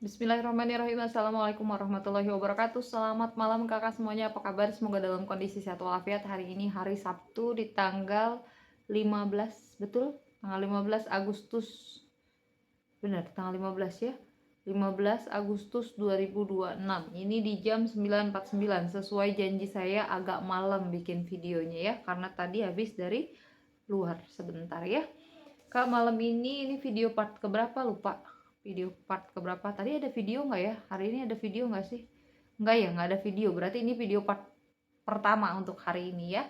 Bismillahirrahmanirrahim. Assalamualaikum warahmatullahi wabarakatuh. Selamat malam kakak semuanya, apa kabar? Semoga dalam kondisi sehat walafiat. Hari ini hari Sabtu di tanggal 15, betul? Tanggal 15 Agustus. Benar, tanggal 15 ya. 15 Agustus 2026. Ini di jam 9.49. Sesuai janji saya agak malam bikin videonya ya, karena tadi habis dari luar sebentar ya. Kak, malam ini video part keberapa lupa? Video part keberapa? Tadi ada video nggak ya? Hari ini ada video nggak sih? Nggak ya, nggak ada video. Berarti ini video part pertama untuk hari ini ya.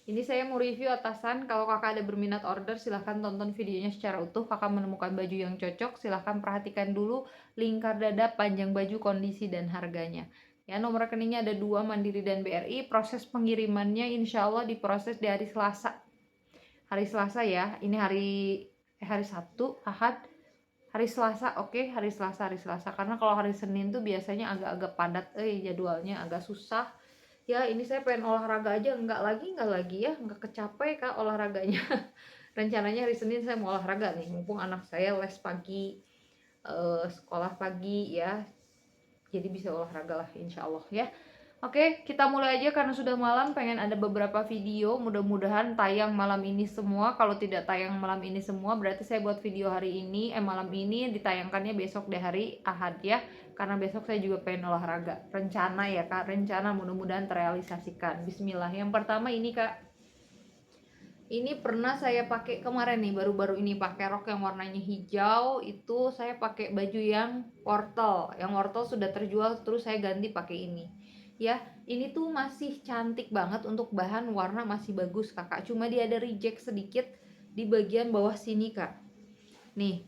Ini saya mau review atasan. Kalau kakak ada berminat order, silahkan tonton videonya secara utuh. Kakak menemukan baju yang cocok, silahkan perhatikan dulu lingkar dada, panjang baju, kondisi, dan harganya. Ya, nomor rekeningnya ada 2, Mandiri dan BRI. Proses pengirimannya insya Allah diproses di hari Selasa. Hari Selasa ya, ini hari Sabtu, Ahad, hari Selasa, oke, hari Selasa, karena kalau hari Senin tuh biasanya agak-agak padat, jadwalnya agak susah. Ya, ini saya pengen olahraga aja, enggak lagi ya, enggak kecapek kak olahraganya. Rencananya hari Senin saya mau olahraga nih, mumpung anak saya les pagi, sekolah pagi ya, jadi bisa olahraga lah insya Allah ya. Oke, kita mulai aja karena sudah malam. Pengen ada beberapa video, mudah-mudahan tayang malam ini semua. Kalau tidak tayang malam ini semua, berarti saya buat video hari ini, malam ini, ditayangkannya besok di hari Ahad ya. Karena besok saya juga pengen olahraga. Rencana ya kak, rencana mudah-mudahan terrealisasikan. Bismillah. Yang pertama ini kak, ini pernah saya pakai kemarin nih, baru-baru ini pakai rok yang warnanya hijau. Itu saya pakai baju yang wortel. Yang wortel sudah terjual, terus saya ganti pakai ini. Ya, ini tuh masih cantik banget, untuk bahan warna masih bagus kakak. Cuma dia ada reject sedikit di bagian bawah sini kak. Nih,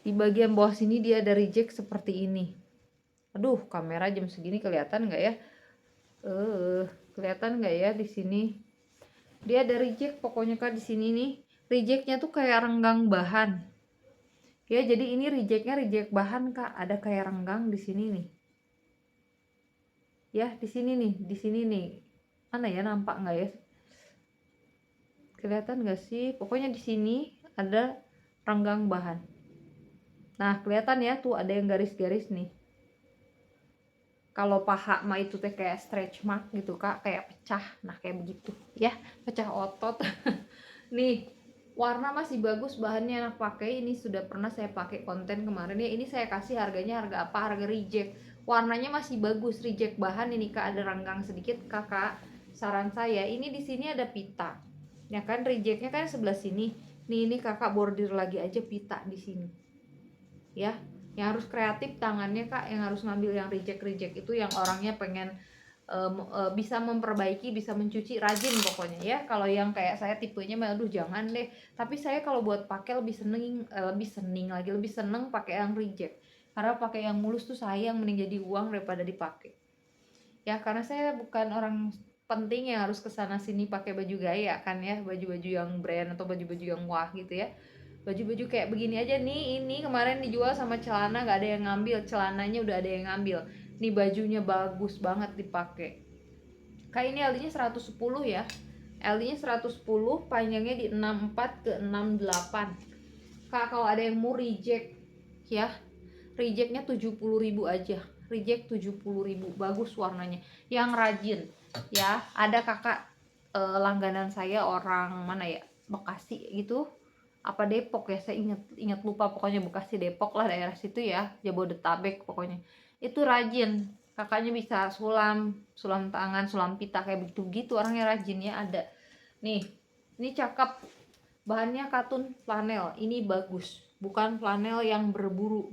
di bagian bawah sini dia ada reject seperti ini. Aduh, kamera jam segini kelihatan nggak ya? Kelihatan nggak ya di sini? Dia ada reject pokoknya kak di sini nih. Rejectnya tuh kayak renggang bahan. Ya, jadi ini rejectnya reject bahan kak. Ada kayak renggang di sini nih. Ya, di sini nih. Mana ya, nampak nggak ya? Kelihatan nggak sih? Pokoknya di sini ada renggang bahan. Nah, kelihatan ya tuh ada yang garis-garis nih. Kalau paha mah itu teh kayak stretch mark gitu kak, kayak pecah. Nah, kayak begitu ya, pecah otot. Nih, warna masih bagus, bahannya enak pakai. Ini sudah pernah saya pakai konten kemarin ya. Ini saya kasih harganya harga apa? Harga reject. Warnanya masih bagus, reject bahan. Ini kak ada renggang sedikit kakak. Saran saya, ini di sini ada pita. Ya kan, rejectnya kan sebelah sini. Nih, ini kakak bordir lagi aja pita di sini. Ya, yang harus kreatif tangannya kak, yang harus ngambil yang reject itu yang orangnya pengen bisa memperbaiki, bisa mencuci, rajin pokoknya ya. Kalau yang kayak saya tipenya aduh jangan deh, tapi saya kalau buat pakai lebih seneng pakai yang reject, karena pakai yang mulus tuh sayang, mending jadi uang daripada dipakai ya. Karena saya bukan orang penting yang harus kesana sini pakai baju gaya kan ya, baju-baju yang brand atau baju-baju yang wah gitu ya. Baju-baju kayak begini aja nih, ini kemarin dijual sama celana nggak ada yang ngambil, celananya udah ada yang ngambil. Nih bajunya bagus banget dipakai. Kayak ini LD-nya 110 ya. LD-nya 110, panjangnya di 64 ke 68. Kak, kalau ada yang mau reject ya, rejectnya 70.000 aja. Reject 70.000, bagus warnanya. Yang rajin ya, ada kakak langganan saya orang mana ya? Bekasi gitu apa Depok ya, saya ingat lupa, pokoknya Bekasi Depok lah daerah situ ya, Jabodetabek pokoknya. Itu rajin, kakaknya bisa sulam tangan, sulam pita kayak begitu gitu, orangnya rajin ya. Ada nih, ini cakep, bahannya katun flanel, ini bagus, bukan flanel yang berbulu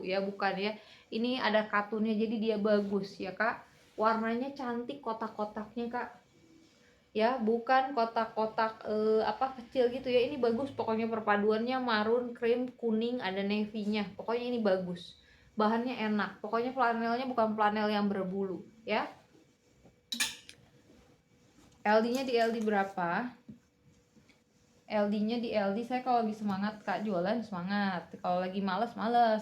ya, bukan ya. Ini ada katunnya, jadi dia bagus ya kak. Warnanya cantik, kotak-kotaknya kak ya, bukan kotak-kotak apa kecil gitu ya. Ini bagus pokoknya, perpaduannya marun, krim, kuning, ada navy-nya. Pokoknya ini bagus, bahannya enak. Pokoknya flanelnya bukan flanel yang berbulu ya. LD-nya di LD berapa? LD-nya di LD, saya kalau lagi semangat kak jualan, semangat. Kalau lagi males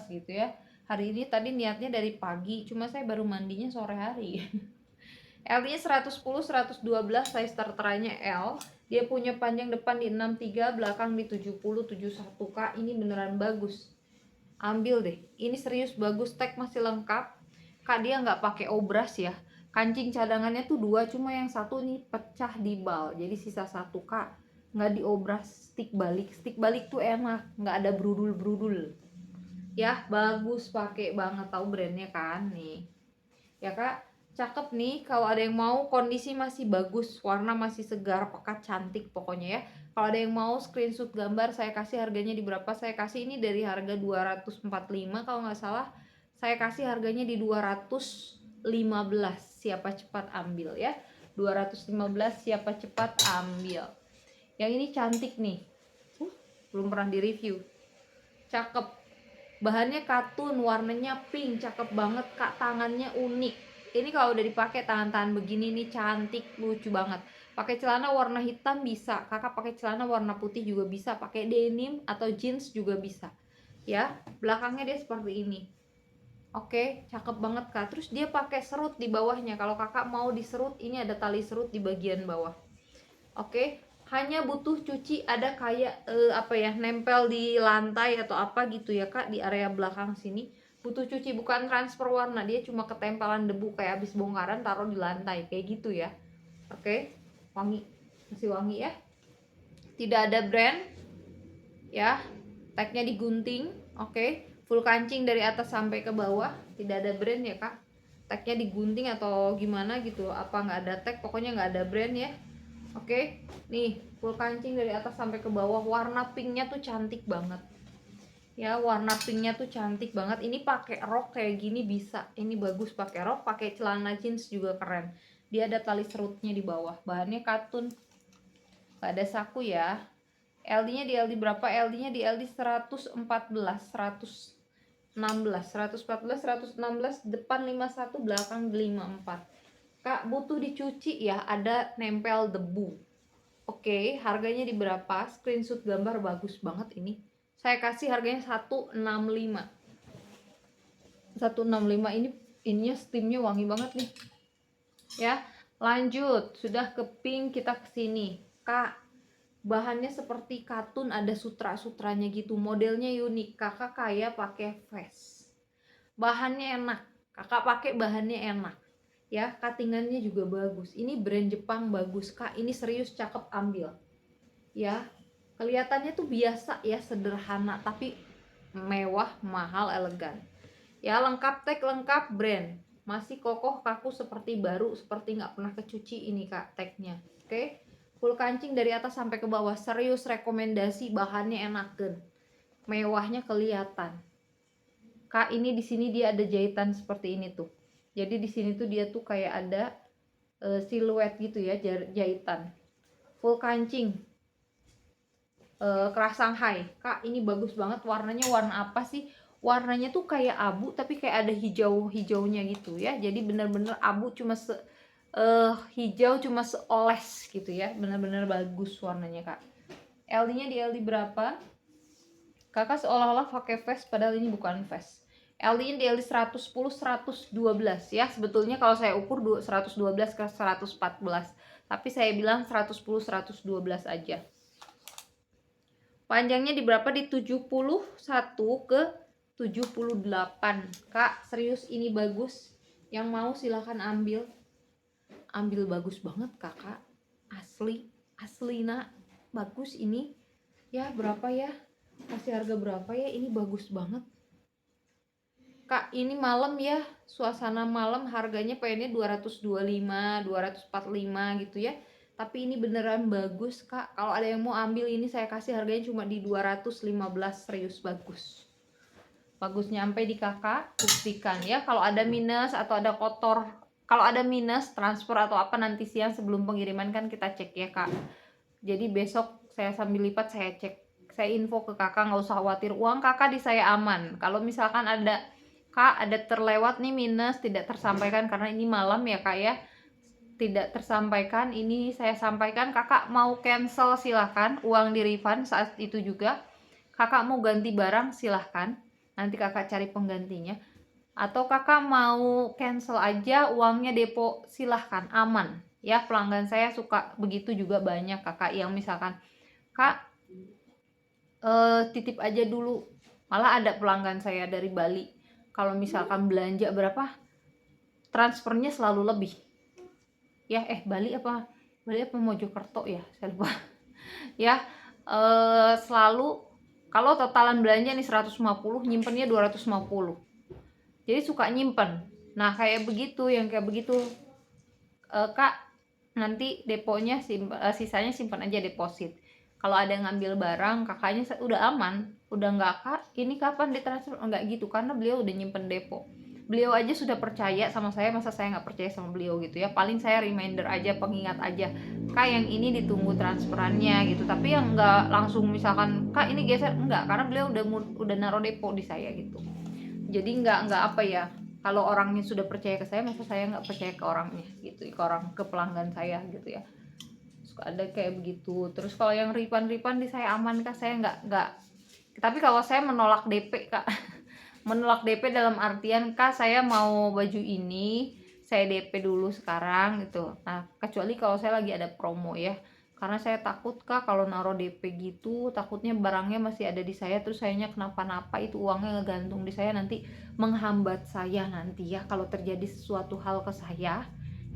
gitu ya. Hari ini tadi niatnya dari pagi, cuma saya baru mandinya sore hari. LD-nya 110, 112, size terteranya L. Dia punya panjang depan di 63, belakang di 70, 71 kak. Ini beneran bagus. ambil deh, ini serius bagus, tag masih lengkap kak, dia nggak pakai obras ya, kancing cadangannya tuh 2, cuma yang satu nih pecah di bal, jadi sisa 1 kak, nggak diobras. Stick balik tuh enak, nggak ada brudul ya, bagus, pakai banget, tahu brandnya kan nih ya kak, cakep nih. Kalau ada yang mau, kondisi masih bagus, warna masih segar, pekat, cantik pokoknya ya. Kalau ada yang mau screenshot gambar, saya kasih harganya di berapa, saya kasih ini dari harga 245 kalau nggak salah, saya kasih harganya di 215. Siapa cepat ambil ya, 215, siapa cepat ambil. Yang ini cantik nih, belum pernah di review, cakep, bahannya katun, warnanya pink, cakep banget kak, tangannya unik. Ini kalau udah dipakai tangan-tangan begini nih cantik, lucu banget. Pakai celana warna hitam bisa, kakak pakai celana warna putih juga bisa, pakai denim atau jeans juga bisa ya. Belakangnya dia seperti ini. Oke, cakep banget kak. Terus dia pakai serut di bawahnya, kalau kakak mau diserut, ini ada tali serut di bagian bawah. Oke, hanya butuh cuci, ada kayak apa ya, nempel di lantai atau apa gitu ya kak, di area belakang sini. Butuh cuci, bukan transfer warna, dia cuma ketempelan debu kayak habis bongkaran taruh di lantai kayak gitu ya. Oke, wangi, masih wangi ya, tidak ada brand ya, tagnya digunting. Oke, full kancing dari atas sampai ke bawah, tidak ada brand ya kak, tagnya digunting atau gimana gitu, apa nggak ada tag, pokoknya nggak ada brand ya. Oke, nih full kancing dari atas sampai ke bawah, warna pinknya tuh cantik banget ya, warna pinknya tuh cantik banget. Ini pakai rok kayak gini bisa, ini bagus pakai rok, pakai celana jeans juga keren. Dia ada tali serutnya di bawah, bahannya katun, gak ada saku ya. LD nya di LD berapa, LD nya di LD 114, 116, 114, 116, depan 51, belakang 54 kak. Butuh dicuci ya, ada nempel debu. Oke, harganya di berapa? Screenshot gambar, bagus banget ini. Saya kasih harganya 165. 165 ini, ininya steamnya wangi banget nih. Ya, lanjut, sudah ke pink, kita ke sini. Kak, bahannya seperti katun, ada sutra-sutranya gitu. Modelnya unik. Kakak kayak pakai vest. Bahannya enak. Kakak pakai bahannya enak. Ya, cuttingannya juga bagus. Ini brand Jepang bagus, Kak. Ini serius, cakep, ambil. Ya, kelihatannya tuh biasa ya, sederhana tapi mewah, mahal, elegan ya. Lengkap tag, lengkap brand, masih kokoh kaku seperti baru, seperti nggak pernah kecuci ini kak tagnya. Oke, full kancing dari atas sampai ke bawah, serius rekomendasi, bahannya enakan, mewahnya kelihatan kak. Ini di sini dia ada jahitan seperti ini tuh, jadi di sini tuh dia tuh kayak ada siluet gitu ya, jahitan. Full kancing, keras Shanghai kak, ini bagus banget. Warnanya warna apa sih, warnanya tuh kayak abu tapi kayak ada hijaunya gitu ya, jadi bener-bener abu, cuma hijau cuma seoles gitu ya, bener-bener bagus warnanya kak. LD nya di LD berapa, kakak seolah-olah pakai vest padahal ini bukan vest. LD nya di LD 110, 112 ya, sebetulnya kalau saya ukur 112 ke 114, tapi saya bilang 110, 112 aja. Panjangnya di berapa, di 71 ke 78 kak. Serius ini bagus, yang mau silahkan ambil. Ambil, bagus banget kakak, asli nak, bagus ini ya. Berapa ya, kasih harga berapa ya, ini bagus banget kak. Ini malam ya, suasana malam, harganya pengennya 225, 245 gitu ya, tapi ini beneran bagus kak. Kalau ada yang mau ambil ini, saya kasih harganya cuma di 215. Serius bagus, bagus nyampe di kakak, buktikan ya. Kalau ada minus atau ada kotor, kalau ada minus transfer atau apa, nanti siang sebelum pengiriman kan kita cek ya kak. Jadi besok saya sambil lipat, saya cek, saya info ke kakak, nggak usah khawatir, uang kakak di saya aman. Kalau misalkan ada kak, ada terlewat nih minus, tidak tersampaikan karena ini malam ya kak ya, tidak tersampaikan, ini saya sampaikan. Kakak mau cancel silahkan, uang di refund saat itu juga. Kakak mau ganti barang silahkan, nanti kakak cari penggantinya. Atau kakak mau cancel aja, uangnya depo, silahkan, aman ya. Pelanggan saya suka begitu juga, banyak kakak yang misalkan kak titip aja dulu Malah ada pelanggan saya dari Bali, kalau misalkan belanja berapa, transfernya selalu lebih. Ya, Bali apa Mojokerto ya, saya lupa. Ya, selalu kalau totalan belanja nih 150, nyimpennya 250. Jadi suka nyimpen. Nah, kayak begitu, yang kayak begitu, Kak, nanti deponya sisanya simpan aja deposit. Kalau ada yang ngambil barang, kakaknya udah aman, udah nggak, Kak, ini kapan ditransfer, enggak gitu, karena beliau udah nyimpen depo. Beliau aja sudah percaya sama saya, masa saya nggak percaya sama beliau gitu ya. Paling saya reminder aja, pengingat aja, Kak, yang ini ditunggu transferannya gitu. Tapi yang nggak langsung misalkan, Kak, ini geser, enggak, karena beliau udah naruh depo di saya gitu. Jadi nggak apa ya, kalau orangnya sudah percaya ke saya, masa saya nggak percaya ke orangnya gitu, ke pelanggan saya gitu ya. Suka ada kayak begitu. Terus kalau yang refund di saya aman, Kak, saya nggak. Tapi kalau saya menolak DP, Kak. Menolak DP dalam artian, Kak, saya mau baju ini, saya DP dulu sekarang gitu. Nah, kecuali kalau saya lagi ada promo ya, karena saya takut, Kak, kalau naruh DP gitu, takutnya barangnya masih ada di saya, terus sayanya kenapa-napa, itu uangnya ngegantung di saya, nanti menghambat saya nanti ya, kalau terjadi sesuatu hal ke saya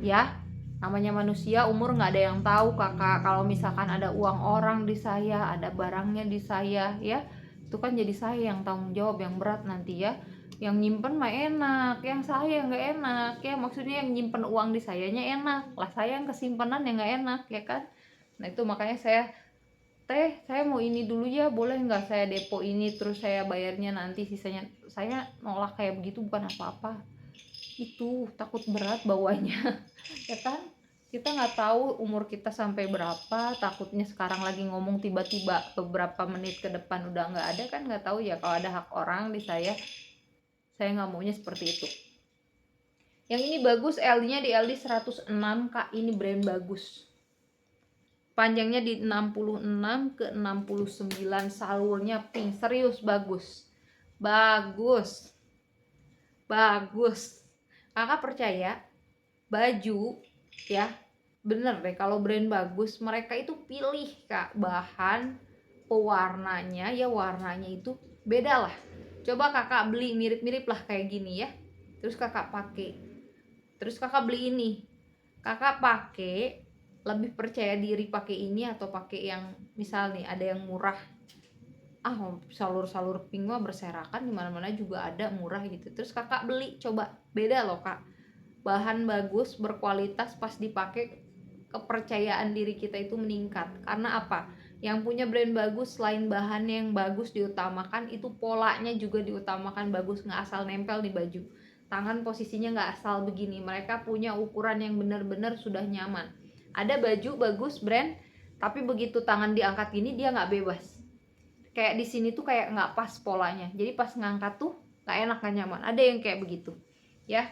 ya. Namanya manusia, umur nggak ada yang tahu, Kakak. Kalau misalkan ada uang orang di saya, ada barangnya di saya ya, itu kan jadi saya yang tanggung jawab yang berat nanti ya. Yang nyimpen mah enak, yang saya nggak enak ya. Maksudnya yang nyimpen uang di sayanya enak lah, saya yang kesimpenan yang nggak enak ya kan. Nah itu makanya saya mau ini dulu ya, boleh nggak saya depo ini, terus saya bayarnya nanti sisanya. Saya nolak kayak begitu bukan apa-apa, itu takut berat bawanya. Ya kan, kita nggak tahu umur kita sampai berapa, takutnya sekarang lagi ngomong tiba-tiba beberapa menit ke depan udah nggak ada, kan nggak tahu ya. Kalau ada hak orang di saya nggak maunya seperti itu. Yang ini bagus, LD-nya di LD 106, Kak, ini brand bagus, panjangnya di 66 ke 69, salurnya pink, serius bagus, bagus, bagus. Kakak percaya, baju ya, bener deh, kalau brand bagus mereka itu pilih, Kak, bahan, pewarnanya ya, warnanya itu beda lah. Coba kakak beli mirip-mirip lah kayak gini ya, terus kakak pakai, terus kakak beli ini, kakak pakai, lebih percaya diri pakai ini atau pakai yang misal nih ada yang murah, salur-salur pink mah berserakan di mana-mana juga ada murah gitu, terus kakak beli, coba beda loh, Kak. Bahan bagus, berkualitas, pas dipakai kepercayaan diri kita itu meningkat. Karena apa? Yang punya brand bagus, selain bahan yang bagus diutamakan, itu polanya juga diutamakan bagus, nggak asal nempel di baju. Tangan posisinya nggak asal begini, mereka punya ukuran yang benar-benar sudah nyaman. Ada baju bagus brand, tapi begitu tangan diangkat gini dia nggak bebas, kayak di sini tuh kayak nggak pas polanya, jadi pas ngangkat tuh nggak enak, nggak nyaman. Ada yang kayak begitu ya.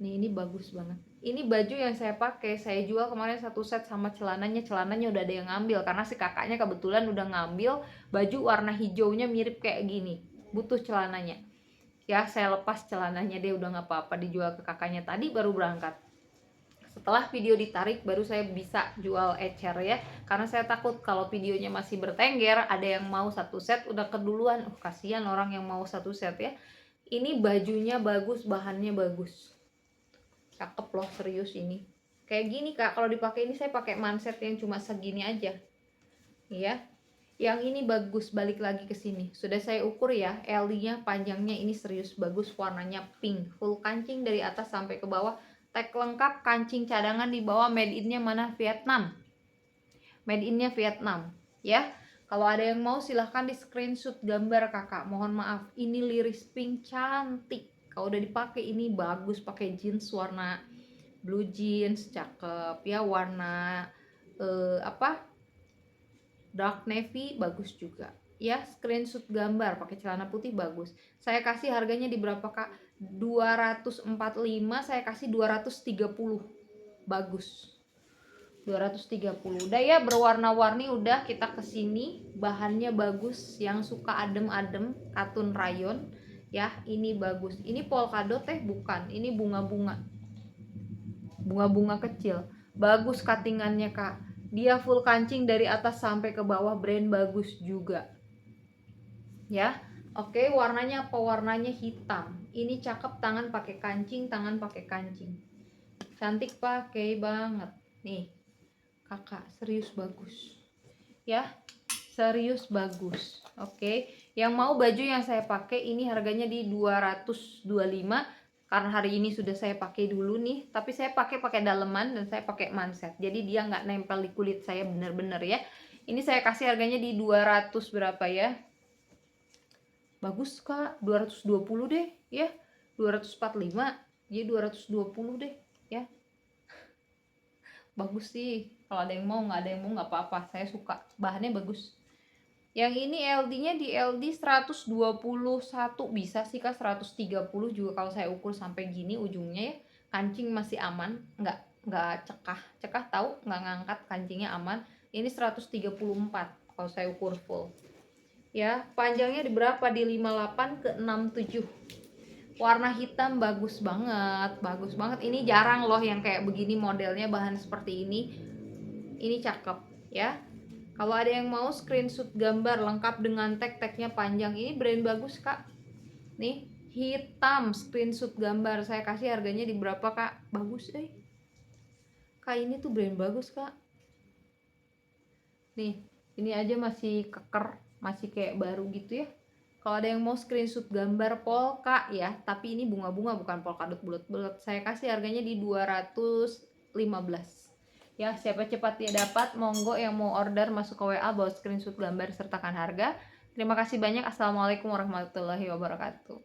Nih, ini bagus banget. Ini baju yang saya pakai, saya jual kemarin satu set sama celananya udah ada yang ngambil, karena si kakaknya kebetulan udah ngambil baju warna hijaunya mirip kayak gini, butuh celananya ya. Saya lepas celananya, dia udah nggak apa-apa, dijual ke kakaknya, tadi baru berangkat. Setelah video ditarik baru saya bisa jual ecer ya, karena saya takut kalau videonya masih bertengger ada yang mau satu set udah keduluan, kasihan orang yang mau satu set ya. Ini bajunya bagus, bahannya bagus, cakep loh, serius. Ini kayak gini, Kak, kalau dipakai ini, saya pakai manset yang cuma segini aja ya. Yang ini bagus, balik lagi ke sini, sudah saya ukur ya, LD-nya panjangnya ini serius bagus, warnanya pink, full kancing dari atas sampai ke bawah, tag lengkap, kancing cadangan di bawah, made in-nya mana? Vietnam, made in-nya Vietnam ya. Kalau ada yang mau silahkan di screenshot gambar, Kakak, mohon maaf, ini liris pink, cantik. Kalau udah dipakai ini bagus, pakai jeans warna blue jeans, cakep ya. Warna dark navy bagus juga ya. Screenshot gambar pakai celana putih bagus. Saya kasih harganya di berapa, Kak? 245, saya kasih 230. Bagus, 230. Udah ya, berwarna-warni udah, kita kesini. Bahannya bagus, yang suka adem-adem, katun rayon ya. Ini bagus, ini polkadot bukan, ini bunga-bunga kecil, bagus cuttingannya, Kak. Dia full kancing dari atas sampai ke bawah, brand bagus juga ya. Oke, warnanya apa? Warnanya hitam. Ini cakep, tangan pakai kancing, tangan pakai kancing. Cantik pakai banget. Nih, kakak serius bagus. Ya, serius bagus. Oke, yang mau baju yang saya pakai ini harganya di 225 karena hari ini sudah saya pakai dulu nih, tapi saya pakai daleman dan saya pakai manset. Jadi dia nggak nempel di kulit saya bener-bener ya. Ini saya kasih harganya di 200 berapa ya? Bagus Kak, 220 deh ya. 245. Jadi 220 deh ya. Bagus sih. Kalau ada yang mau, nggak ada yang mau nggak apa-apa. Saya suka. Bahannya bagus. Yang ini LD-nya di LD 121 bisa sih Kak, 130 juga kalau saya ukur sampai gini ujungnya ya. Kancing masih aman, nggak cekah. Cekah tahu, nggak ngangkat, kancingnya aman. Ini 134 kalau saya ukur full. Ya, panjangnya di berapa? Di 58 ke 67. Warna hitam bagus banget, bagus banget. Ini jarang loh yang kayak begini modelnya, bahan seperti ini. Ini cakep ya. Kalau ada yang mau screenshot gambar lengkap dengan tag-tagnya panjang, ini brand bagus Kak. Nih, hitam screenshot gambar. Saya kasih harganya di berapa Kak? Bagus Kak, ini tuh brand bagus Kak. Nih, ini aja masih keker, masih kayak baru gitu ya. Kalau ada yang mau screenshot gambar polka ya, tapi ini bunga-bunga bukan polka dot bulat-bulat. Saya kasih harganya di 215. Ya, siapa cepat dia dapat, monggo yang mau order masuk ke WA bawa screenshot gambar sertakan harga. Terima kasih banyak. Assalamualaikum warahmatullahi wabarakatuh.